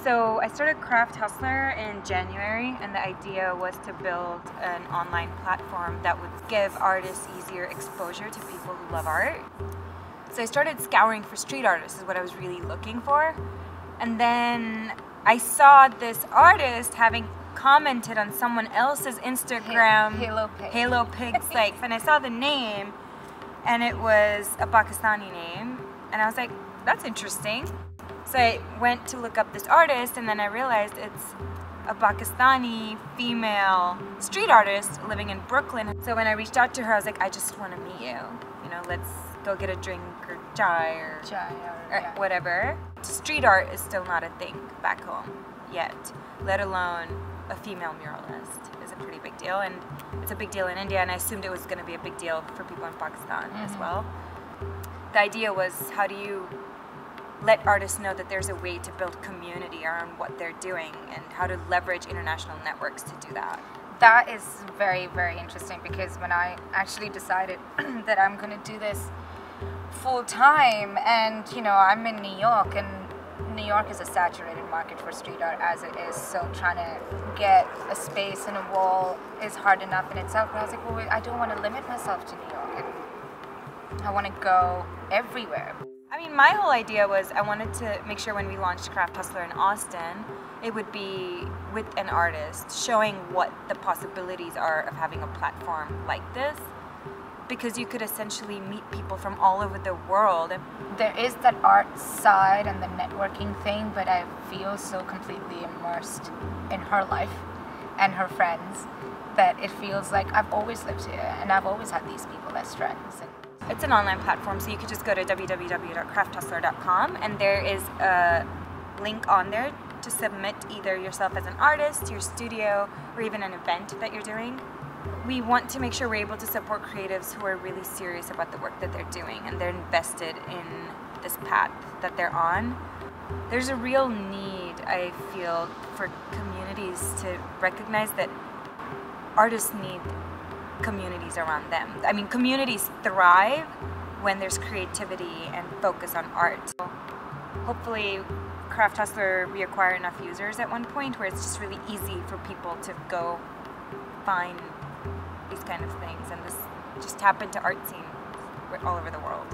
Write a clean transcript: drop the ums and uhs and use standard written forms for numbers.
So I started CraftHustler in January, and the idea was to build an online platform that would give artists easier exposure to people who love art. So I started scouring for street artists, is what I was really looking for. And then I saw this artist having commented on someone else's Instagram, Halo Pigs, like, and I saw the name, and it was a Pakistani name, and I was like, that's interesting. So I went to look up this artist, and then I realized it's a Pakistani female street artist living in Brooklyn. So when I reached out to her, I was like, I just want to meet you. You know, let's go get a drink or chai or whatever. Street art is still not a thing back home yet, let alone a female muralist is a pretty big deal, and it's a big deal in India, and I assumed it was going to be a big deal for people in Pakistan as well. The idea was, how do you let artists know that there's a way to build community around what they're doing, and how to leverage international networks to do that? That is very, very interesting, because when I actually decided that I'm going to do this full time, and you know, I'm in New York, and New York is a saturated market for street art as it is, so trying to get a space and a wall is hard enough in itself. But I was like, well, I don't want to limit myself to New York, and I want to go everywhere. I mean, my whole idea was I wanted to make sure when we launched CraftHustler in Austin, it would be with an artist, showing what the possibilities are of having a platform like this, because you could essentially meet people from all over the world. There is that art side and the networking thing, but I feel so completely immersed in her life and her friends that it feels like I've always lived here, and I've always had these people as friends. It's an online platform, so you could just go to www.crafthustler.com, and there is a link on there to submit either yourself as an artist, your studio, or even an event that you're doing. We want to make sure we're able to support creatives who are really serious about the work that they're doing, and they're invested in this path that they're on. There's a real need, I feel, for communities to recognize that artists need communities around them. I mean, communities thrive when there's creativity and focus on art. So hopefully CraftHustler, we acquire enough users at one point where it's just really easy for people to go find these kind of things and just tap into art scenes all over the world.